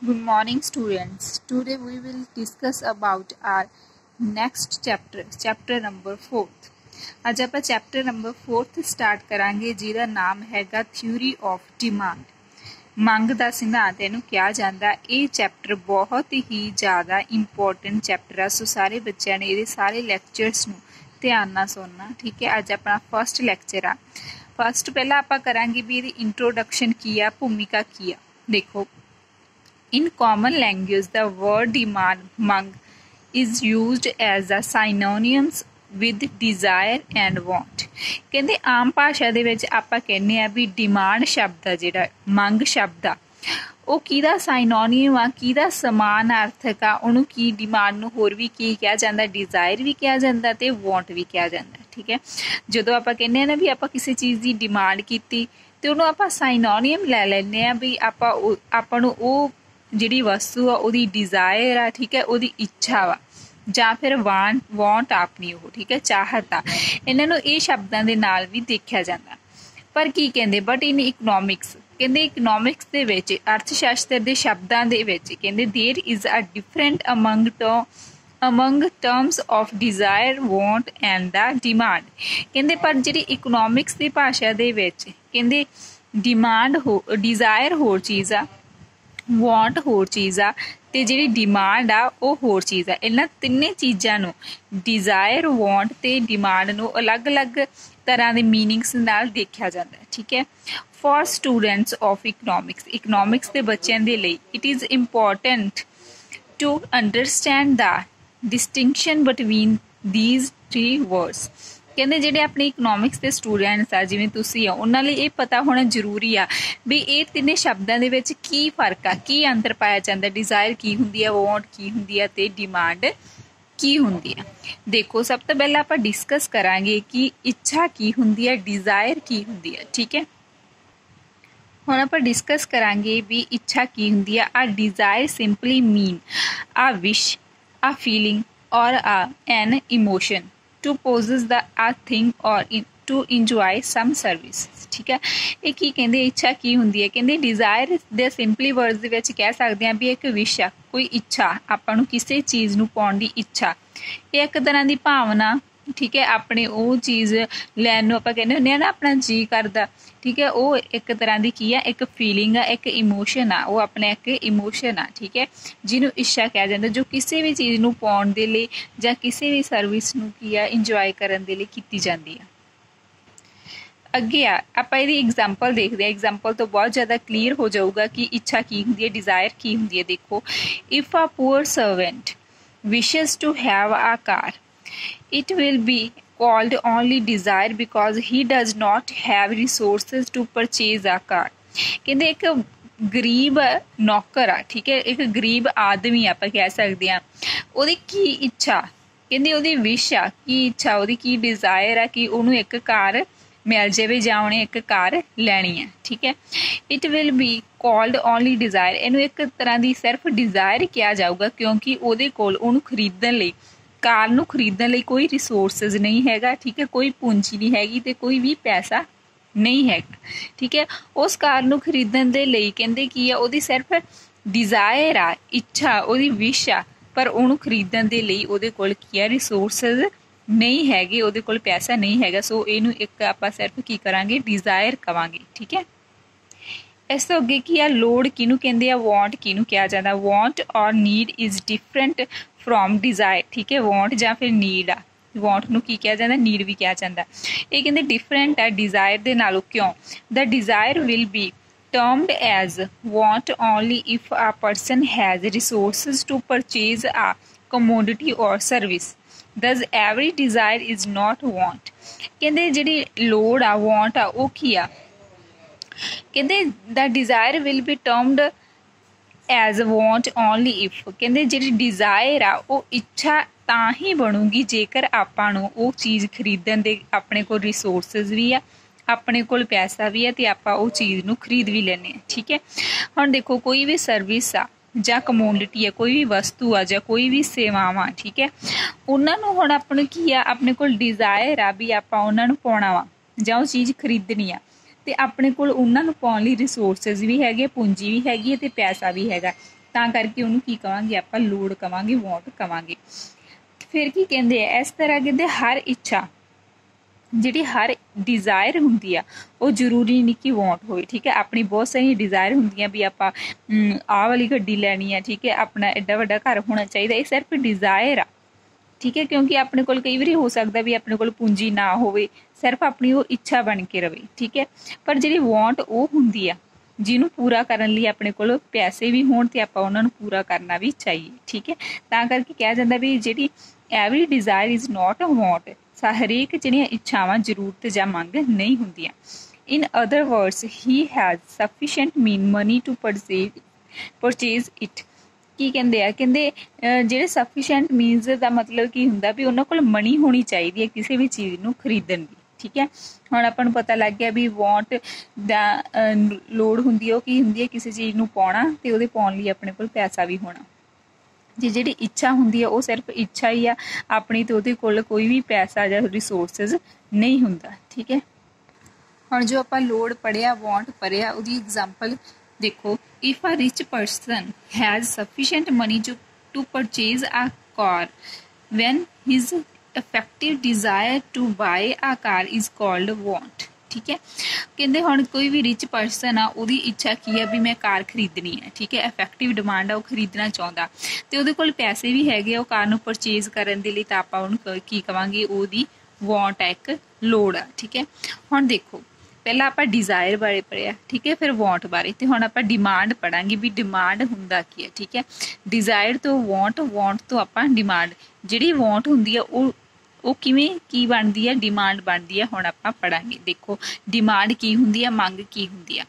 Good morning, students. Today we will discuss about our next chapter number 4th. ਅੱਜ ਆਪਾਂ chapter number 4th start ਕਰਾਂਗੇ ਜਿਹਦਾ ਨਾਮ ਹੈਗਾ ਥਿਊਰੀ ਆਫ ਡਿਮਾਂਡ। ਮੰਗ ਦਾ ਸਿਧਾਂਤ ਇਹਨੂੰ ਕਿਹਾ ਜਾਂਦਾ। ਇਹ ਚੈਪਟਰ ਬਹੁਤ ਹੀ ਜ਼ਿਆਦਾ ਇੰਪੋਰਟੈਂਟ ਚੈਪਟਰ ਆ, ਸੋ ਸਾਰੇ ਬੱਚਿਆਂ ਨੇ ਇਹਦੇ ਸਾਰੇ ਲੈਕਚਰਸ ਨੂੰ ਧਿਆਨ ਨਾਲ ਸੁਣਨਾ। ਠੀਕ ਹੈ, ਅੱਜ ਆਪਣਾ ਫਸਟ ਲੈਕਚਰ ਆ। ਫਸਟ ਪਹਿਲਾਂ ਆਪਾਂ ਕਰਾਂਗੇ ਵੀ ਇਹਦੀ ਇੰਟਰੋਡਕਸ਼ਨ ਕੀ ਆ, ਭੂਮਿਕਾ ਕੀ ਆ। ਦੇਖੋ, in common language the word demand mang is used as a synonyms with desire and want। ਕਹਿੰਦੇ ਆਮ ਭਾਸ਼ਾ ਦੇ ਵਿੱਚ ਆਪਾਂ ਕਹਿੰਦੇ ਆ ਵੀ ਡਿਮਾਂਡ ਸ਼ਬਦ ਆ, ਜਿਹੜਾ ਮੰਗ ਸ਼ਬਦ ਆ ਉਹ ਕਿਹਦਾ ਸਾਈਨੋਨੀਮ ਆ, ਕਿਹਦਾ ਸਮਾਨਾਰਥਕ ਆ। ਉਹਨੂੰ ਕੀ ਡਿਮਾਂਡ ਨੂੰ ਹੋਰ ਵੀ ਕੀ ਕਿਹਾ ਜਾਂਦਾ, ਡਿਜ਼ਾਇਰ ਵੀ ਕਿਹਾ ਜਾਂਦਾ ਤੇ ਵਾਂਟ ਵੀ ਕਿਹਾ ਜਾਂਦਾ। ਠੀਕ ਹੈ, ਜਦੋਂ ਆਪਾਂ ਕਹਿੰਦੇ ਆ ਨਾ ਵੀ ਆਪਾਂ ਕਿਸੇ ਚੀਜ਼ ਦੀ ਡਿਮਾਂਡ ਕੀਤੀ ਤੇ ਉਹਨੂੰ ਆਪਾਂ ਸਾਈਨੋਨੀਮ ਲੈ ਲੈਂਦੇ ਆ ਵੀ ਆਪਾਂ ਨੂੰ ਉਹ ਜਿਹੜੀ ਵਸਤੂ ਆ ਉਹਦੀ ਡਿਜ਼ਾਇਰ ਆ, ਠੀਕ ਹੈ, ਉਹਦੀ ਇੱਛਾ ਵਾ ਜਾਂ ਫਿਰ ਵਾਂਟ ਆਪਣੀ ਉਹ, ਠੀਕ ਹੈ, ਚਾਹਤ ਆ। ਇਹਨਾਂ ਨੂੰ ਇਹ ਸ਼ਬਦਾਂ ਦੇ ਨਾਲ ਵੀ ਦੇਖਿਆ ਜਾਂਦਾ। ਪਰ ਕੀ ਕਹਿੰਦੇ, ਬਟ ਇਨ ਇਕਨੋਮਿਕਸ, ਕਹਿੰਦੇ ਇਕਨੋਮਿਕਸ ਦੇ ਵਿੱਚ, ਅਰਥ ਸ਼ਾਸਤਰ ਦੇ ਸ਼ਬਦਾਂ ਦੇ ਵਿੱਚ ਕਹਿੰਦੇ there is a different among terms of desire, want and the demand। ਕਹਿੰਦੇ ਪਰ ਜਿਹੜੀ ਇਕਨੋਮਿਕਸ ਦੀ ਭਾਸ਼ਾ ਦੇ ਵਿੱਚ ਕਹਿੰਦੇ ਡਿਜ਼ਾਇਰ ਹੋਰ ਚੀਜ਼ ਆ, ਵਾਂਟ ਹੋਰ ਚੀਜ਼ ਆ ਤੇ ਜਿਹੜੀ ਡਿਮਾਂਡ ਆ ਉਹ ਹੋਰ ਚੀਜ਼ ਆ। ਇਹਨਾਂ ਤਿੰਨੇ ਚੀਜ਼ਾਂ ਨੂੰ, ਡਿਜ਼ਾਇਰ, ਵਾਂਟ ਤੇ ਡਿਮਾਂਡ ਨੂੰ ਅਲੱਗ-ਅਲੱਗ ਤਰ੍ਹਾਂ ਦੇ ਮੀਨਿੰਗਸ ਨਾਲ ਦੇਖਿਆ ਜਾਂਦਾ ਹੈ। ਠੀਕ ਹੈ, ਫॉर ਸਟੂਡੈਂਟਸ ਆਫ ਇਕਨੋਮਿਕਸ ਦੇ ਬੱਚਿਆਂ ਦੇ ਲਈ it is important to understand the distinction between these three words. ਕਹਿੰਦੇ ਜਿਹੜੇ ਆਪਣੇ ਇਕਨੋਮਿਕਸ ਦੇ ਸਟੂਡੈਂਟਸ ਆ, ਜਿਵੇਂ ਤੁਸੀਂ ਆ, ਉਹਨਾਂ ਲਈ ਇਹ ਪਤਾ ਹੋਣਾ ਜ਼ਰੂਰੀ ਆ ਵੀ ਇਹ ਤਿੰਨੇ ਸ਼ਬਦਾਂ ਦੇ ਵਿੱਚ ਕੀ ਫਰਕ ਆ, ਕੀ ਅੰਤਰ ਪਾਇਆ ਜਾਂਦਾ। ਡਿਜ਼ਾਇਰ ਕੀ ਹੁੰਦੀ ਆ, ਵਾਂਟ ਕੀ ਹੁੰਦੀ ਆ ਤੇ ਡਿਮਾਂਡ ਕੀ ਹੁੰਦੀ ਆ। ਦੇਖੋ, ਸਭ ਤੋਂ ਪਹਿਲਾਂ ਆਪਾਂ ਡਿਸਕਸ ਕਰਾਂਗੇ ਕਿ ਇੱਛਾ ਕੀ ਹੁੰਦੀ ਆ, ਡਿਜ਼ਾਇਰ ਕੀ ਹੁੰਦੀ ਆ। ਠੀਕ ਹੈ, ਹੁਣ ਆਪਾਂ ਡਿਸਕਸ ਕਰਾਂਗੇ ਵੀ ਇੱਛਾ ਕੀ ਹੁੰਦੀ ਆ। ਆ ਡਿਜ਼ਾਇਰ ਸਿੰਪਲੀ ਮੀਨ ਆ ਵਿਸ਼, ਆ ਫੀਲਿੰਗ ਔਰ ਐਨ emotion to possess the a thing or to enjoy some service। ਠੀਕ ਹੈ, ਇਹ ਕੀ ਕਹਿੰਦੇ, ਇੱਛਾ ਕੀ ਹੁੰਦੀ ਹੈ। ਕਹਿੰਦੇ ਡਿਜ਼ਾਇਰ ਦੇ ਸਿੰਪਲੀ ਵਰਡਸ ਦੇ ਵਿੱਚ ਕਹਿ ਸਕਦੇ ਹਾਂ ਵੀ ਇੱਕ ਵਿਸ਼ ਆ, ਕੋਈ ਇੱਛਾ, ਆਪਾਂ ਨੂੰ ਕਿਸੇ ਚੀਜ਼ ਨੂੰ ਪਾਉਣ ਦੀ ਇੱਛਾ। ਇਹ ਇੱਕ ਤਰ੍ਹਾਂ ਦੀ ਭਾਵਨਾ, ਠੀਕ ਹੈ, ਆਪਣੇ ਉਹ ਚੀਜ਼ ਲੈਣ ਨੂੰ ਆਪਾਂ ਕਹਿੰਦੇ ਹੁੰਦੇ ਹਾਂ ਨਾ, ਆਪਣਾ ਜੀ ਕਰਦਾ। ਠੀਕ ਹੈ, ਉਹ ਇੱਕ ਤਰ੍ਹਾਂ ਦੀ ਕੀ ਆ, ਇੱਕ ਫੀਲਿੰਗ ਆ, ਇੱਕ ਇਮੋਸ਼ਨ ਆ, ਉਹ ਆਪਣਾ ਇੱਕ ਇਮੋਸ਼ਨ ਆ। ਠੀਕ ਹੈ, ਜਿਹਨੂੰ ਇੱਛਾ ਕਿਹਾ ਜਾਂਦਾ, ਜੋ ਕਿਸੇ ਵੀ ਚੀਜ਼ ਨੂੰ ਪਾਉਣ ਦੇ ਲਈ ਜਾਂ ਕਿਸੇ ਵੀ ਸਰਵਿਸ ਨੂੰ ਕੀ ਆ, ਇੰਜੋਏ ਕਰਨ ਦੇ ਲਈ ਕੀਤੀ ਜਾਂਦੀ ਆ। ਅੱਗੇ ਆ ਆਪਾਂ ਇਹਦੀ ਐਗਜ਼ਾਮਪਲ ਦੇਖਦੇ ਹਾਂ। ਐਗਜ਼ਾਮਪਲ ਤੋਂ ਬਹੁਤ ਜ਼ਿਆਦਾ ਕਲੀਅਰ ਹੋ ਜਾਊਗਾ ਕਿ ਇੱਛਾ ਕੀ ਹੁੰਦੀ ਹੈ, ਡਿਜ਼ਾਇਰ ਕੀ ਹੁੰਦੀ ਹੈ। ਦੇਖੋ, if a poor servant wishes to have a car, it will be called only desire because he does not have resources to purchase a car। ਕਹਿੰਦੇ ਇੱਕ ਗਰੀਬ ਨੌਕਰ ਆ, ਠੀਕ ਹੈ, ਇੱਕ ਗਰੀਬ ਆਦਮੀ ਆਪਾਂ ਕਹਿ ਸਕਦੇ ਹਾਂ, ਉਹਦੀ ਕੀ ਇੱਛਾ, ਕਹਿੰਦੇ ਉਹਦੀ ਵਿਸ਼ ਆ, ਕੀ ਇੱਛਾ, ਉਹਦੀ ਕੀ ਡਿਜ਼ਾਇਰ ਆ ਕਿ ਉਹਨੂੰ ਇੱਕ ਕਾਰ ਮਿਲ ਜਾਵੇ ਜਾਂ ਉਹਨੇ ਇੱਕ ਕਾਰ ਲੈਣੀ ਹੈ। ਠੀਕ ਹੈ, it will be called only desire, ਇਹਨੂੰ ਇੱਕ ਤਰ੍ਹਾਂ ਦੀ ਸਿਰਫ ਡਿਜ਼ਾਇਰ ਕਿਹਾ ਜਾਊਗਾ ਕਿਉਂਕਿ ਉਹਦੇ ਕੋਲ ਉਹਨੂੰ ਖਰੀਦਣ ਲਈ, ਕਾਰ ਨੂੰ ਖਰੀਦਣ ਲਈ ਕੋਈ ਰਿਸੋਰਸਿਸ ਨਹੀਂ ਹੈਗਾ। ਠੀਕ ਹੈ, ਕੋਈ ਪੂੰਜੀ ਨਹੀਂ ਹੈਗੀ ਤੇ ਕੋਈ ਵੀ ਪੈਸਾ ਨਹੀਂ ਹੈਗਾ। ਠੀਕ ਹੈ, ਉਸ ਕਾਰ ਨੂੰ ਖਰੀਦਣ ਦੇ ਲਈ ਕਹਿੰਦੇ ਕੀ ਆ, ਉਹਦੀ ਸਿਰਫ ਡਿਜ਼ਾਇਰ ਆ, ਇੱਛਾ, ਉਹਦੀ ਵਿਸ਼ ਆ, ਪਰ ਉਹਨੂੰ ਖਰੀਦਣ ਦੇ ਲਈ ਉਹਦੇ ਕੋਲ ਕੀ ਆ, ਰਿਸੋਰਸਿਸ ਨਹੀਂ ਹੈਗੇ, ਉਹਦੇ ਕੋਲ ਪੈਸਾ ਨਹੀਂ ਹੈਗਾ। ਸੋ ਇਹਨੂੰ ਇੱਕ ਆਪਾਂ ਸਿਰਫ ਕੀ ਕਰਾਂਗੇ, ਡਿਜ਼ਾਇਰ ਕਵਾਂਗੇ। ਠੀਕ ਹੈ, ਇਸ ਤੋਂ ਅੱਗੇ ਕੀ ਆ, ਲੋੜ ਕਿਹਨੂੰ ਕਹਿੰਦੇ ਆ, ਵਾਂਟ ਕਿਹਨੂੰ ਕਿਹਾ ਜਾਂਦਾ। Want or need is different from desire. ਠੀਕ ਹੈ, ਵਾਂਟ ਜਾਂ ਫਿਰ ਨੀਡ ਆ, ਵਾਂਟ ਨੂੰ ਕੀ ਕਿਹਾ ਜਾਂਦਾ, ਨੀਡ ਵੀ ਕਿਹਾ ਜਾਂਦਾ। ਇਹ ਕਹਿੰਦੇ ਡਿਫਰੈਂਟ ਆ ਡਿਜ਼ਾਇਰ ਦੇ ਨਾਲੋਂ। ਕਿਉਂ? The desire will be termed as want only if a person has resources to purchase a commodity or service। Thus every desire is not want। ਕਹਿੰਦੇ ਜਿਹੜੀ ਲੋੜ ਆ, want ਆ, ਉਹ ਕੀ ਆ, ਕਹਿੰਦੇ the desire will be termed as want only if। ਕਹਿੰਦੇ ਜਿਹੜੀ ਡਿਜ਼ਾਇਰ ਆ ਉਹ ਇੱਛਾ ਤਾਂ ਹੀ ਬਣੂਗੀ ਜੇਕਰ ਆਪਾਂ ਨੂੰ ਉਹ ਚੀਜ਼ ਖਰੀਦਣ ਦੇ ਆਪਣੇ ਕੋਲ ਰਿਸੋਰਸਿਸ ਵੀ ਆ, ਆਪਣੇ ਕੋਲ ਪੈਸਾ ਵੀ ਹੈ ਤੇ ਆਪਾਂ ਉਹ ਚੀਜ਼ ਨੂੰ ਖਰੀਦ ਵੀ ਲੈਂਦੇ ਹਾਂ। ਠੀਕ ਹੈ, ਹੁਣ ਦੇਖੋ, ਕੋਈ ਵੀ ਸਰਵਿਸ ਆ ਜਾਂ ਕਮੋਡਿਟੀ ਆ, ਕੋਈ ਵੀ ਵਸਤੂ ਆ ਜਾਂ ਕੋਈ ਵੀ ਸੇਵਾਵਾਂ, ਠੀਕ ਹੈ, ਉਹਨਾਂ ਨੂੰ ਹੁਣ ਆਪਾਂ ਨੂੰ ਕੀ ਆ, ਆਪਣੇ ਕੋਲ ਡਿਜ਼ਾਇਰ ਆ ਵੀ ਆਪਾਂ ਉਹਨਾਂ ਨੂੰ ਪਾਉਣਾ ਵਾ ਜਾਂ ਉਹ ਚੀਜ਼ ਖਰੀਦਣੀ ਆ। ਤੇ ਆਪਣੇ ਕੋਲ ਉਹਨਾਂ ਨੂੰ ਪਾਉਣ ਲਈ ਰਿਸੋਰਸਿਸ ਵੀ ਹੈਗੇ, ਪੂੰਜੀ ਵੀ ਹੈਗੀ ਹੈ ਤੇ ਪੈਸਾ ਵੀ ਹੈਗਾ। ਤਾਂ ਕਰਕੇ ਉਹਨੂੰ ਕੀ ਕਵਾਂਗੇ ਆਪਾਂ, ਲੋੜ ਕਵਾਂਗੇ, ਵਾਂਟ ਕਵਾਂਗੇ। ਫਿਰ ਕੀ ਕਹਿੰਦੇ ਆ, ਇਸ ਤਰ੍ਹਾਂ ਕਹਿੰਦੇ ਹਰ ਇੱਛਾ ਜਿਹੜੀ ਹਰ ਡਿਜ਼ਾਇਰ ਹੁੰਦੀ ਆ ਉਹ ਜ਼ਰੂਰੀ ਨਹੀਂ ਕਿ ਵਾਂਟ ਹੋਵੇ, ਠੀਕ ਹੈ। ਆਪਣੀ ਬਹੁਤ ਸਾਰੀਆਂ ਡਿਜ਼ਾਇਰ ਹੁੰਦੀਆਂ ਵੀ ਆਪਾਂ ਆਹ ਵਾਲੀ ਗੱਡੀ ਲੈਣੀ ਆ, ਠੀਕ ਹੈ, ਆਪਣਾ ਐਡਾ ਵੱਡਾ ਘਰ ਹੋਣਾ ਚਾਹੀਦਾ, ਇਹ ਸਿਰਫ ਡਿਜ਼ਾਇਰ ਆ, ਠੀਕ ਹੈ। ਕਿਉਂਕਿ ਆਪਣੇ ਕੋਲ ਕਈ ਵਾਰੀ ਹੋ ਸਕਦਾ ਵੀ ਆਪਣੇ ਕੋਲ ਪੂੰਜੀ ਨਾ ਹੋਵੇ, ਸਿਰਫ ਆਪਣੀ ਉਹ ਇੱਛਾ ਬਣ ਕੇ ਰਵੇ, ਠੀਕ ਹੈ। ਪਰ ਜਿਹੜੀ ਵਾਂਟ ਉਹ ਹੁੰਦੀ ਆ ਜਿਹਨੂੰ ਪੂਰਾ ਕਰਨ ਲਈ ਆਪਣੇ ਕੋਲ ਪੈਸੇ ਵੀ ਹੋਣ ਤੇ ਆਪਾਂ ਉਹਨਾਂ ਨੂੰ ਪੂਰਾ ਕਰਨਾ ਵੀ ਚਾਹੀਏ, ਠੀਕ ਹੈ। ਤਾਂ ਕਰਕੇ ਕਿਹਾ ਜਾਂਦਾ ਵੀ ਜਿਹੜੀ every desire is not a want, ਹਰੇਕ ਜਿਹੜੀਆਂ ਇੱਛਾਵਾਂ ਜ਼ਰੂਰਤ ਜਾਂ ਮੰਗ ਨਹੀਂ ਹੁੰਦੀਆਂ। In other words he has sufficient money to purchase it. ਕੀ ਕਹਿੰਦੇ ਆ, ਕਹਿੰਦੇ ਜਿਹੜੇ ਸਫੀਸ਼ੀਐਂਟ ਮੀਨਸ ਦਾ ਮਤਲਬ ਕੀ ਹੁੰਦਾ ਵੀ ਉਹਨਾਂ ਕੋਲ ਮਨੀ ਹੋਣੀ ਚਾਹੀਦੀ ਹੈ ਕਿਸੇ ਵੀ ਚੀਜ਼ ਨੂੰ ਖਰੀਦਣ ਦੀ, ਠੀਕ ਹੈ। ਹੁਣ ਆਪਾਂ ਨੂੰ ਪਤਾ ਲੱਗ ਗਿਆ ਵੀ ਵਾਂਟ ਦਾ ਲੋੜ ਹੁੰਦੀ ਹੈ, ਉਹ ਕੀ ਹੁੰਦੀ ਹੈ, ਕਿਸੇ ਚੀਜ਼ ਨੂੰ ਪਾਉਣਾ ਤੇ ਉਹਦੇ ਪਾਉਣ ਲਈ ਆਪਣੇ ਕੋਲ ਪੈਸਾ ਵੀ ਹੋਣਾ। ਜੇ ਜਿਹੜੀ ਇੱਛਾ ਹੁੰਦੀ ਹੈ ਉਹ ਸਿਰਫ ਇੱਛਾ ਹੀ ਆ ਆਪਣੀ, ਤੇ ਉਹਦੇ ਕੋਲ ਕੋਈ ਵੀ ਪੈਸਾ ਜਾਂ ਰਿਸੋਰਸਿਸ ਨਹੀਂ ਹੁੰਦਾ, ਠੀਕ ਹੈ। ਹੁਣ ਜੋ ਆਪਾਂ ਲੋੜ ਪੜ੍ਹਿਆ, ਵਾਂਟ ਪੜ੍ਹਿਆ, ਉਹਦੀ ਐਗਜ਼ਾਮਪਲ ਦੇਖੋ। If a rich person has sufficient money to purchase a car when his effective desire to buy a car is called want, ਠੀਕ ਹੈ। ਕਹਿੰਦੇ ਹੁਣ ਕੋਈ ਵੀ ਰਿਚ ਪਰਸਨ ਆ ਉਹਦੀ ਇੱਛਾ ਕੀ ਆ ਵੀ ਮੈਂ ਕਾਰ ਖਰੀਦਣੀ ਹੈ, ਠੀਕ ਹੈ, ਇਫੈਕਟਿਵ ਡਿਮਾਂਡ ਆ, ਉਹ ਖਰੀਦਣਾ ਚਾਹੁੰਦਾ ਤੇ ਉਹਦੇ ਕੋਲ ਪੈਸੇ ਵੀ ਹੈਗੇ ਆ ਉਹ ਕਾਰ ਨੂੰ ਪਰਚੇਜ਼ ਕਰਨ ਦੇ ਲਈ, ਤਾਂ ਆਪਾਂ ਉਹਨੂੰ ਕੀ ਕਵਾਂਗੇ, ਉਹਦੀ ਵਾਂਟ ਆ, ਇੱਕ ਲੋੜ ਆ, ਠੀਕ ਹੈ। ਹੁਣ ਦੇਖੋ ਪਹਿਲਾਂ ਆਪਾਂ ਡਿਜ਼ਾਇਰ ਬਾਰੇ ਪੜ੍ਹਿਆ, ਠੀਕ ਹੈ, ਫਿਰ ਵਾਂਟ ਬਾਰੇ, ਤੇ ਹੁਣ ਆਪਾਂ ਡਿਮਾਂਡ ਪੜਾਂਗੇ ਵੀ ਡਿਮਾਂਡ ਹੁੰਦਾ ਕੀ ਹੈ, ਠੀਕ ਹੈ। ਡਿਜ਼ਾਇਰ ਤੋਂ ਵਾਂਟ, ਵਾਂਟ ਤੋਂ ਆਪਾਂ ਡਿਮਾਂਡ। ਜਿਹੜੀ ਵਾਂਟ ਹੁੰਦੀ ਆ ਉਹ ਕਿਵੇਂ ਕੀ ਬਣਦੀ ਹੈ, ਡਿਮਾਂਡ ਬਣਦੀ ਹੈ। ਹੁਣ ਆਪਾਂ ਪੜਾਂਗੇ, ਦੇਖੋ ਡਿਮਾਂਡ ਕੀ ਹੁੰਦੀ ਹੈ, ਮੰਗ ਕੀ ਹੁੰਦੀ ਆ।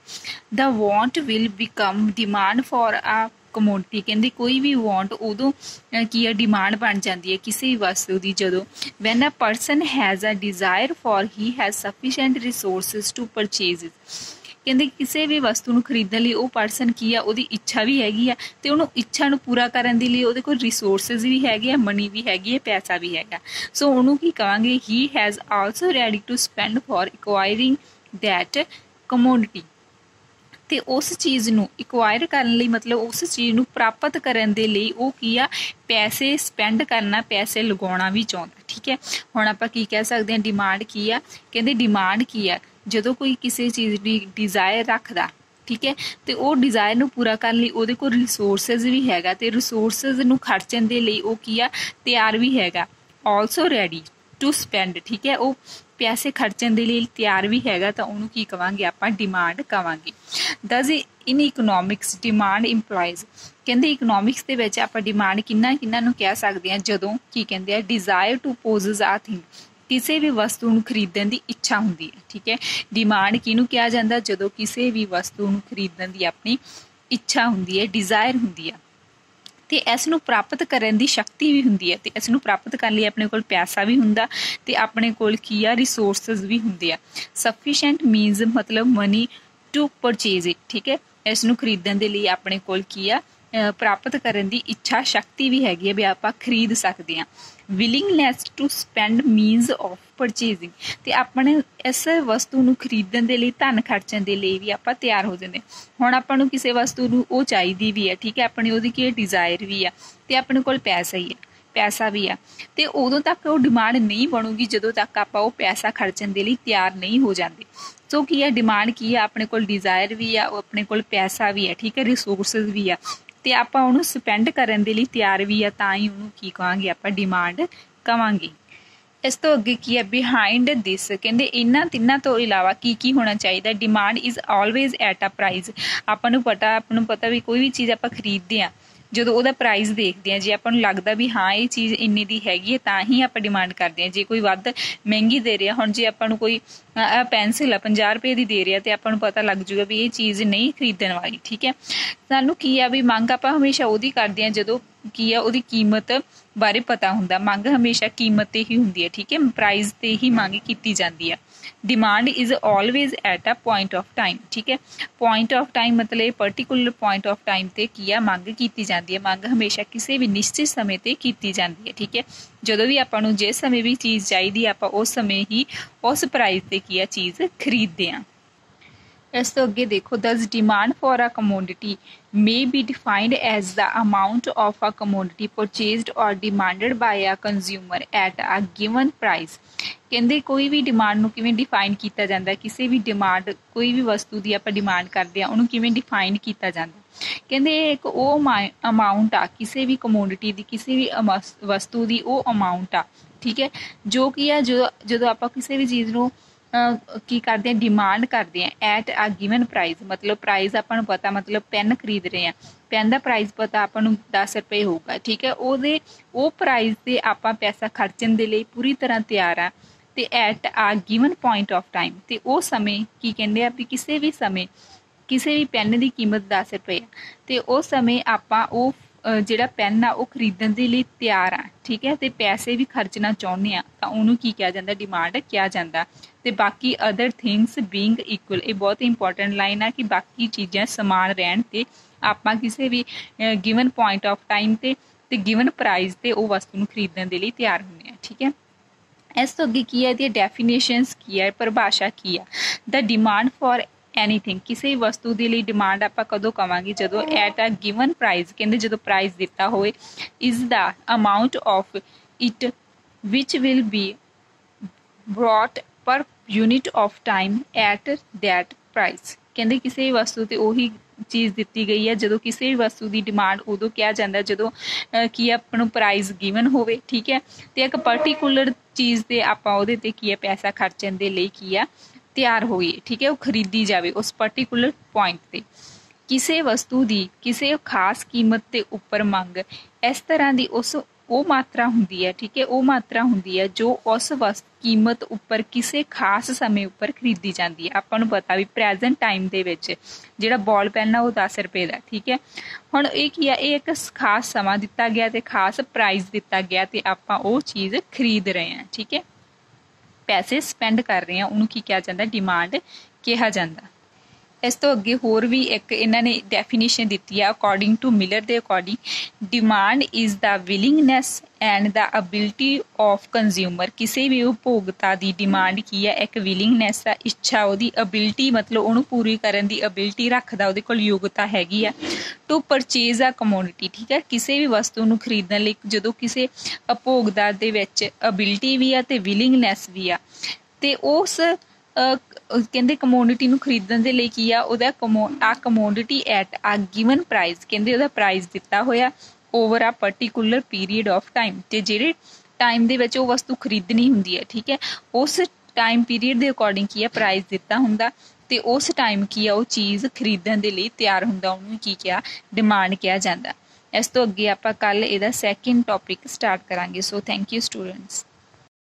The want will become demand for a commodity. ਕਹਿੰਦੇ ਕੋਈ ਵੀ ਵਾਂਟ ਉਦੋਂ ਕੀ ਆ, ਡਿਮਾਂਡ ਬਣ ਜਾਂਦੀ ਹੈ ਕਿਸੇ ਵੀ ਵਸਤੂ ਦੀ ਜਦੋਂ when a person has a desire for he has sufficient resources to purchase. ਕਹਿੰਦੇ ਕਿਸੇ ਵੀ ਵਸਤੂ ਨੂੰ ਖਰੀਦਣ ਲਈ ਉਹ ਪਰਸਨ ਕੀ ਆ, ਉਹਦੀ ਇੱਛਾ ਵੀ ਹੈਗੀ ਆ ਤੇ ਉਹਨੂੰ ਇੱਛਾ ਨੂੰ ਪੂਰਾ ਕਰਨ ਦੇ ਲਈ ਉਹਦੇ ਕੋਲ ਰਿਸੋਰਸਿਸ ਵੀ ਹੈਗੇ ਆ, ਮਨੀ ਵੀ ਹੈਗੀ ਹੈ, ਪੈਸਾ ਵੀ ਹੈਗਾ। ਸੋ ਉਹਨੂੰ ਕੀ ਕਹਾਂਗੇ, he has also ready to spend for acquiring that commodity. ਤੇ ਉਸ ਚੀਜ਼ ਨੂੰ ਇਕਵਾਇਰ ਕਰਨ ਲਈ, ਮਤਲਬ ਉਸ ਚੀਜ਼ ਨੂੰ ਪ੍ਰਾਪਤ ਕਰਨ ਦੇ ਲਈ ਉਹ ਕੀ ਆ, ਪੈਸੇ ਸਪੈਂਡ ਕਰਨਾ, ਪੈਸੇ ਲਗਾਉਣਾ ਵੀ ਚਾਹੁੰਦਾ, ਠੀਕ ਹੈ। ਹੁਣ ਆਪਾਂ ਕੀ ਕਹਿ ਸਕਦੇ ਹਾਂ, ਡਿਮਾਂਡ ਕੀ ਆ, ਕਹਿੰਦੇ ਡਿਮਾਂਡ ਕੀ ਆ, ਜਦੋਂ ਕੋਈ ਕਿਸੇ ਚੀਜ਼ ਦੀ ਡਿਜ਼ਾਇਰ ਰੱਖਦਾ, ਠੀਕ ਹੈ, ਤੇ ਉਹ ਡਿਜ਼ਾਇਰ ਨੂੰ ਪੂਰਾ ਕਰਨ ਲਈ ਉਹਦੇ ਕੋਲ ਰਿਸੋਰਸਿਸ ਵੀ ਹੈਗਾ ਤੇ ਰਿਸੋਰਸਿਸ ਨੂੰ ਖਰਚਣ ਦੇ ਲਈ ਉਹ ਕੀ ਆ, ਤਿਆਰ ਵੀ ਹੈਗਾ। ਆਲਸੋ ਰੈਡੀ ਟੂ ਸਪੈਂਡ, ਠੀਕ ਹੈ, ਉਹ ਪੈਸੇ ਖਰਚਣ ਦੇ ਲਈ ਤਿਆਰ ਵੀ ਹੈਗਾ, ਤਾਂ ਉਹਨੂੰ ਕੀ ਕਵਾਂਗੇ ਆਪਾਂ, ਡਿਮਾਂਡ ਕਵਾਂਗੇ। ਦਸ ਇਨ ਇਕਨੋਮਿਕਸ ਡਿਮਾਂਡ ਇੰਪਲਾਈਜ਼। ਕਹਿੰਦੇ ਇਕਨੋਮਿਕਸ ਦੇ ਵਿੱਚ ਆਪਾਂ ਡਿਮਾਂਡ ਕਿੰਨਾ ਨੂੰ ਕਹਿ ਸਕਦੇ ਹਾਂ, ਜਦੋਂ ਕੀ ਕਹਿੰਦੇ ਆ, ਡਿਜ਼ਾਇਰ ਟੂ ਪੋਜ਼ਸ ਆ ਥਿੰਗ, ਕਿਸੇ ਵੀ ਵਸਤੂ ਨੂੰ ਖਰੀਦਣ ਦੀ ਇੱਛਾ ਹੁੰਦੀ ਹੈ, ਠੀਕ ਹੈ। ਡਿਮਾਂਡ ਕਿਹਨੂੰ ਕਿਹਾ ਜਾਂਦਾ, ਜਦੋਂ ਕਿਸੇ ਵੀ ਵਸਤੂ ਨੂੰ ਖਰੀਦਣ ਦੀ ਆਪਣੀ ਇੱਛਾ ਹੁੰਦੀ ਹੈ, ਡਿਜ਼ਾਇਰ ਹੁੰਦੀ ਹੈ, ਤੇ ਇਸ ਨੂੰ ਪ੍ਰਾਪਤ ਕਰਨ ਦੀ ਸ਼ਕਤੀ ਵੀ ਹੁੰਦੀ ਹੈ, ਤੇ ਇਸ ਨੂੰ ਪ੍ਰਾਪਤ ਕਰਨ ਲਈ ਆਪਣੇ ਕੋਲ ਪੈਸਾ ਵੀ ਹੁੰਦਾ ਤੇ ਆਪਣੇ ਕੋਲ ਕੀ ਆ, ਰਿਸੋਰਸਿਸ ਵੀ ਹੁੰਦੇ ਆ। ਸਫੀਸ਼ੀਐਂਟ ਮੀਨਸ ਮਤਲਬ ਮਨੀ ਟੂ ਪਰਚੇਜ਼ ਇਟ, ਠੀਕ ਹੈ, ਇਸ ਨੂੰ ਖਰੀਦਣ ਦੇ ਲਈ ਆਪਣੇ ਕੋਲ ਕੀ ਆ, ਪ੍ਰਾਪਤ ਕਰਨ ਦੀ ਇੱਛਾ ਸ਼ਕਤੀ ਵੀ ਹੈਗੀ ਹੈ ਵੀ ਆਪਾਂ ਖਰੀਦ ਸਕਦੇ ਹਾਂ। Willingness to spend means of purchasing, ਤੇ ਆਪਣੇ ਇਸ ਵਸਤੂ ਨੂੰ ਖਰੀਦਣ ਦੇ ਲਈ, ਧਨ ਖਰਚਣ ਦੇ ਲਈ ਵੀ ਆਪਾਂ ਤਿਆਰ ਹੋ ਜਾਂਦੇ। ਹੁਣ ਆਪਾਂ ਨੂੰ ਕਿਸੇ ਵਸਤੂ ਨੂੰ ਉਹ ਚਾਹੀਦੀ ਵੀ ਹੈ, ਠੀਕ ਹੈ, ਆਪਣੀ ਉਹਦੀ ਕੀ ਡਿਜ਼ਾਇਰ ਵੀ ਆ ਤੇ ਆਪਣੇ ਕੋਲ ਪੈਸਾ ਵੀ ਆ, ਤੇ ਉਦੋਂ ਤੱਕ ਉਹ ਡਿਮਾਂਡ ਨਹੀਂ ਬਣੂਗੀ ਜਦੋਂ ਤੱਕ ਆਪਾਂ ਉਹ ਪੈਸਾ ਖਰਚਣ ਦੇ ਲਈ ਤਿਆਰ ਨਹੀਂ ਹੋ ਜਾਂਦੇ। ਸੋ ਕੀ ਹੈ, ਡਿਮਾਂਡ ਕੀ ਆ, ਆਪਣੇ ਕੋਲ ਡਿਜ਼ਾਇਰ ਵੀ ਆ, ਆਪਣੇ ਕੋਲ ਪੈਸਾ ਵੀ ਹੈ, ਠੀਕ ਹੈ, ਰਿਸੋਰਸਿਸ ਵੀ ਆ, ਤੇ ਆਪਾਂ ਉਹਨੂੰ ਸਪੈਂਡ ਕਰਨ ਦੇ ਲਈ ਤਿਆਰ ਵੀ ਆ, ਤਾਂ ਹੀ ਉਹਨੂੰ ਕੀ ਕਹਾਂਗੇ ਆਪਾਂ, ਡਿਮਾਂਡ ਕਵਾਂਗੇ। ਇਸ ਤੋਂ ਅੱਗੇ ਕੀ ਹੈ, ਬਿਹਾਈਂਡ ਦਿਸ, ਕਹਿੰਦੇ ਇਹਨਾਂ ਤਿੰਨਾਂ ਤੋਂ ਇਲਾਵਾ ਕੀ ਹੋਣਾ ਚਾਹੀਦਾ। Demand is always at a price. ਆਪਾਂ ਨੂੰ ਪਤਾ ਵੀ ਕੋਈ ਵੀ ਚੀਜ਼ ਆਪਾਂ ਖਰੀਦਦੇ ਹਾਂ ਜਦੋਂ ਉਹਦਾ ਪ੍ਰਾਈਸ ਦੇਖਦੇ ਹਾਂ, ਜੇ ਆਪਾਂ ਨੂੰ ਲੱਗਦਾ ਵੀ ਹਾਂ ਇਹ ਚੀਜ਼ ਇੰਨੇ ਦੀ ਹੈਗੀ ਹੈ ਤਾਂ ਹੀ ਆਪਾਂ ਡਿਮਾਂਡ ਕਰਦੇ ਹਾਂ। ਜੇ ਕੋਈ ਵੱਧ ਮਹਿੰਗੀ ਦੇ ਰਿਹਾ, ਹੁਣ ਜੇ ਆਪਾਂ ਨੂੰ ਕੋਈ ਪੈਨਸਿਲ ਆ 50 ਰੁਪਏ ਦੀ ਦੇ ਰਿਹਾ ਤੇ ਆਪਾਂ ਨੂੰ ਪਤਾ ਲੱਗ ਜੂਗਾ ਵੀ ਇਹ ਚੀਜ਼ ਨਹੀਂ ਖਰੀਦਣ ਵਾਲੀ, ਠੀਕ ਹੈ। ਸਾਨੂੰ ਕੀ ਆ ਵੀ ਮੰਗ ਆਪਾਂ ਹਮੇਸ਼ਾ ਉਹਦੀ ਕਰਦੇ ਹਾਂ ਜਦੋਂ ਕੀ ਆ, ਉਹਦੀ ਕੀਮਤ ਬਾਰੇ ਪਤਾ ਹੁੰਦਾ। ਮੰਗ ਹਮੇਸ਼ਾ ਕੀਮਤ ਤੇ ਹੀ ਹੁੰਦੀ ਹੈ, ਠੀਕ ਹੈ, ਪ੍ਰਾਈਸ ਤੇ ਹੀ ਮੰਗ ਕੀਤੀ ਜਾਂਦੀ ਆ। Demand is always at a point of time, ਠੀਕ ਹੈ। ਪੁਆਇੰਟ ਆਫ ਟਾਈਮ ਮਤਲਬ ਪਰਟੀਕੂਲਰ ਪੁਆਇੰਟ ਆਫ ਟਾਈਮ ਤੇ ਕੀ ਆ, ਮੰਗ ਕੀਤੀ ਜਾਂਦੀ ਹੈ। ਮੰਗ ਹਮੇਸ਼ਾ ਕਿਸੇ ਵੀ ਨਿਸ਼ਚਿਤ ਸਮੇਂ ਤੇ ਕੀਤੀ ਜਾਂਦੀ ਹੈ, ਠੀਕ ਹੈ। ਜਦੋਂ ਵੀ ਆਪਾਂ ਨੂੰ ਜਿਸ ਸਮੇਂ ਵੀ ਚੀਜ਼ ਚਾਹੀਦੀ ਆਪਾਂ ਉਸ ਸਮੇਂ ਹੀ ਉਸ ਪ੍ਰਾਈਸ ਤੇ ਕੀ ਆ, ਚੀਜ਼ ਖਰੀਦਦੇ ਹਾਂ। ਇਸ ਤੋਂ ਅੱਗੇ ਦੇਖੋ ਦਸ demand for a commodity may be defined as the amount of a commodity purchased or demanded by a consumer at a given price। ਕਹਿੰਦੇ ਕੋਈ ਵੀ ਡਿਮਾਂਡ ਨੂੰ ਕਿਵੇਂ ਡਿਫਾਈਨ ਕੀਤਾ ਜਾਂਦਾ, ਕਿਸੇ ਵੀ ਡਿਮਾਂਡ ਕੋਈ ਵੀ ਵਸਤੂ ਦੀ ਆਪਾਂ ਡਿਮਾਂਡ ਕਰਦੇ ਆ ਉਹਨੂੰ ਕਿਵੇਂ ਡਿਫਾਈਨ ਕੀਤਾ ਜਾਂਦਾ। ਕਹਿੰਦੇ ਇਹ ਇੱਕ ਉਹ ਅਮਾਊਂਟ ਆ ਕਿਸੇ ਵੀ ਕਮੋਡਿਟੀ ਦੀ, ਕਿਸੇ ਵੀ ਵਸਤੂ ਦੀ ਉਹ ਅਮਾਊਂਟ ਆ, ਠੀਕ ਹੈ, ਜੋ ਕੀ ਆ ਜਦੋਂ ਆਪਾਂ ਕਿਸੇ ਵੀ ਚੀਜ਼ ਨੂੰ ਕੀ ਕਰਦੇ ਹਾਂ, ਡਿਮਾਂਡ ਕਰਦੇ ਹਾਂ ਐਟ ਆ ਗਿਵਨ ਪ੍ਰਾਈਜ਼। ਮਤਲਬ ਪ੍ਰਾਈਜ਼ ਆਪਾਂ ਨੂੰ ਪਤਾ, ਮਤਲਬ ਪੈਨ ਖਰੀਦ ਰਹੇ ਹਾਂ, ਪੈਨ ਦਾ ਪ੍ਰਾਈਜ਼ ਪਤਾ ਆਪਾਂ ਨੂੰ 10 ਰੁਪਏ ਹੋਊਗਾ, ਠੀਕ ਹੈ, ਉਹ ਪ੍ਰਾਈਜ਼ 'ਤੇ ਆਪਾਂ ਪੈਸਾ ਖਰਚਣ ਦੇ ਲਈ ਪੂਰੀ ਤਰ੍ਹਾਂ ਤਿਆਰ ਆ। ਅਤੇ ਐਟ ਆ ਗਿਵਨ ਪੁਆਇੰਟ ਆਫ ਟਾਈਮ, ਅਤੇ ਉਹ ਸਮੇਂ ਕੀ ਕਹਿੰਦੇ ਆ ਵੀ ਕਿਸੇ ਵੀ ਸਮੇਂ ਕਿਸੇ ਵੀ ਪੈਨ ਦੀ ਕੀਮਤ 10 ਰੁਪਏ ਆ ਅਤੇ ਉਸ ਸਮੇਂ ਆਪਾਂ ਉਹ ਜਿਹੜਾ ਪੈਨ ਆ ਉਹ ਖਰੀਦਣ ਦੇ ਲਈ ਤਿਆਰ ਆ, ਠੀਕ ਹੈ, ਅਤੇ ਪੈਸੇ ਵੀ ਖਰਚਣਾ ਚਾਹੁੰਦੇ ਆ ਤਾਂ ਉਹਨੂੰ ਕੀ ਕਿਹਾ ਜਾਂਦਾ, ਡਿਮਾਂਡ ਕਿਹਾ ਜਾਂਦਾ। ਅਤੇ ਬਾਕੀ ਅਦਰ ਥਿੰਗਸ ਬੀਂਗ ਇਕੁਅਲ, ਇਹ ਬਹੁਤ ਇੰਪੋਰਟੈਂਟ ਲਾਈਨ ਆ ਕਿ ਬਾਕੀ ਚੀਜ਼ਾਂ ਸਮਾਨ ਰਹਿਣ 'ਤੇ ਆਪਾਂ ਕਿਸੇ ਵੀ ਗਿਵਨ ਪੁਆਇੰਟ ਆਫ ਟਾਈਮ 'ਤੇ ਗਿਵਨ ਪ੍ਰਾਈਜ਼ 'ਤੇ ਉਹ ਵਸਤੂ ਨੂੰ ਖਰੀਦਣ ਦੇ ਲਈ ਤਿਆਰ ਹੁੰਦੇ ਆ, ਠੀਕ ਹੈ। ਇਸ ਤੋਂ ਅੱਗੇ ਕੀ ਹੈ, ਇਹਦੀਆਂ ਡੈਫੀਨੇਸ਼ਨਸ ਕੀ ਹੈ, ਪਰਿਭਾਸ਼ਾ ਕੀ ਆ। ਦ ਡਿਮਾਂਡ ਫॉर ਐਨੀਥਿੰਗ, ਕਿਸੇ ਵੀ ਵਸਤੂ ਦੇ ਲਈ ਡਿਮਾਂਡ ਆਪਾਂ ਕਦੋਂ ਕਵਾਂਗੇ, ਜਦੋਂ ਐਟ ਅ ਗਿਵਨ ਪ੍ਰਾਈਜ਼, ਕਹਿੰਦੇ ਜਦੋਂ ਪ੍ਰਾਈਜ਼ ਦਿੱਤਾ ਹੋਵੇ, is the amount of it which will be bought per unit of time at that price. ਕਹਿੰਦੇ ਕਿਸੇ ਵੀ ਵਸਤੂ 'ਤੇ ਉਹੀ ਚੀਜ਼ ਦਿੱਤੀ ਗਈ ਹੈ, ਜਦੋਂ ਕਿਸੇ ਵੀ ਵਸਤੂ ਦੀ ਡਿਮਾਂਡ ਉਦੋਂ ਕਿਹਾ ਜਾਂਦਾ ਜਦੋਂ ਕੀ ਆਪਾਂ ਨੂੰ ਪ੍ਰਾਈਜ਼ ਗਿਵਨ ਹੋਵੇ, ਠੀਕ ਹੈ, ਅਤੇ ਇੱਕ ਪਰਟੀਕੂਲਰ ਚੀਜ਼ 'ਤੇ ਆਪਾਂ ਉਹਦੇ 'ਤੇ ਕੀ ਹੈ ਪੈਸਾ ਖਰਚਣ ਦੇ ਲਈ ਕੀ ਆ ਤਿਆਰ ਹੋਈਏ, ਠੀਕ ਹੈ, ਉਹ ਖਰੀਦੀ ਜਾਵੇ ਉਸ ਪਰਟੀਕੂਲਰ ਪੁਆਇੰਟ 'ਤੇ। ਕਿਸੇ ਵਸਤੂ ਦੀ ਕਿਸੇ ਖਾਸ ਕੀਮਤ ਦੇ ਉੱਪਰ ਮੰਗ ਇਸ ਤਰ੍ਹਾਂ ਦੀ ਉਹ ਮਾਤਰਾ ਹੁੰਦੀ ਹੈ, ਠੀਕ ਹੈ, ਉਹ ਮਾਤਰਾ ਹੁੰਦੀ ਹੈ ਜੋ ਉਸ ਕੀਮਤ ਉੱਪਰ ਕਿਸੇ ਖਾਸ ਸਮੇਂ ਉੱਪਰ ਖਰੀਦੀ ਜਾਂਦੀ ਹੈ। ਆਪਾਂ ਨੂੰ ਪਤਾ ਵੀ ਪ੍ਰੈਜ਼ੈਂਟ ਟਾਈਮ ਦੇ ਵਿੱਚ ਜਿਹੜਾ ਬੋਲ ਪੈਨ ਆ ਉਹ 10 ਰੁਪਏ ਦਾ, ਠੀਕ ਹੈ। ਹੁਣ ਇਹ ਕੀ ਆ, ਇਹ ਇੱਕ ਖਾਸ ਸਮਾਂ ਦਿੱਤਾ ਗਿਆ ਅਤੇ ਖਾਸ ਪ੍ਰਾਈਜ਼ ਦਿੱਤਾ ਗਿਆ ਅਤੇ ਆਪਾਂ ਉਹ ਚੀਜ਼ ਖਰੀਦ ਰਹੇ ਹਾਂ, ਠੀਕ ਹੈ, ਪੈਸੇ ਸਪੈਂਡ ਕਰ ਰਹੇ ਹਾਂ, ਉਹਨੂੰ ਕੀ ਕਿਹਾ ਜਾਂਦਾ, ਡਿਮਾਂਡ ਕਿਹਾ ਜਾਂਦਾ। ਇਸ ਤੋਂ ਅੱਗੇ ਹੋਰ ਵੀ ਇੱਕ ਇਹਨਾਂ ਨੇ ਡੈਫੀਨੇਸ਼ਨ ਦਿੱਤੀ ਆ, ਅਕੋਰਡਿੰਗ ਟੂ ਮਿਲਰ ਦੇ according demand is the willingness and the ability of consumer. ਕਿਸੇ ਵੀ ਉਪਭੋਗਤਾ ਦੀ ਡਿਮਾਂਡ ਕੀ ਹੈ, ਇੱਕ ਵਿਲਿੰਗਨੈਸ ਆ, ਇੱਛਾ, ਉਹਦੀ ਅਬਿਲਿਟੀ ਮਤਲਬ ਉਹਨੂੰ ਪੂਰੀ ਕਰਨ ਦੀ ਅਬਿਲਿਟੀ ਰੱਖਦਾ, ਉਹਦੇ ਕੋਲ ਯੋਗਤਾ ਹੈਗੀ ਆ। ਟੂ ਪਰਚੇਜ਼ ਆ ਕਮੋਡਿਟੀ, ਠੀਕ ਹੈ, ਕਿਸੇ ਵੀ ਵਸਤੂ ਨੂੰ ਖਰੀਦਣ ਲਈ ਜਦੋਂ ਕਿਸੇ ਉਪਭੋਗਤਾ ਦੇ ਵਿੱਚ ਅਬਿਲਿਟੀ ਵੀ ਆ ਅਤੇ ਵਿਲਿੰਗਨੈਸ ਵੀ ਆ, ਅਤੇ ਉਸ ਕਹਿੰਦੇ ਕਮੋਡਿਟੀ ਨੂੰ ਖਰੀਦਣ ਦੇ ਲਈ ਕੀ ਆ, ਉਹਦਾ ਕਮੋਡਿਟੀ ਐਟ ਆ ਗਿਵਨ ਪ੍ਰਾਈਜ਼, ਕਹਿੰਦੇ ਉਹਦਾ ਪ੍ਰਾਈਜ਼ ਦਿੱਤਾ ਹੋਇਆ ਓਵਰ ਆ ਪਰਟੀਕੂਲਰ ਪੀਰੀਅਡ ਆਫ ਟਾਈਮ, ਅਤੇ ਜਿਹੜੇ ਟਾਈਮ ਦੇ ਵਿੱਚ ਉਹ ਵਸਤੂ ਖਰੀਦਣੀ ਹੁੰਦੀ ਹੈ, ਠੀਕ ਹੈ, ਉਸ ਟਾਈਮ ਪੀਰੀਅਡ ਦੇ ਅਕੋਰਡਿੰਗ ਕੀ ਆ ਪ੍ਰਾਈਜ਼ ਦਿੱਤਾ ਹੁੰਦਾ ਅਤੇ ਉਸ ਟਾਈਮ ਕੀ ਆ ਉਹ ਚੀਜ਼ ਖਰੀਦਣ ਦੇ ਲਈ ਤਿਆਰ ਹੁੰਦਾ, ਉਹਨੂੰ ਕੀ ਕਿਹਾ, ਡਿਮਾਂਡ ਕਿਹਾ ਜਾਂਦਾ। ਇਸ ਤੋਂ ਅੱਗੇ ਆਪਾਂ ਕੱਲ੍ਹ ਇਹਦਾ ਸੈਕਿੰਡ ਟੌਪਿਕ ਸਟਾਰਟ ਕਰਾਂਗੇ। So thank you students.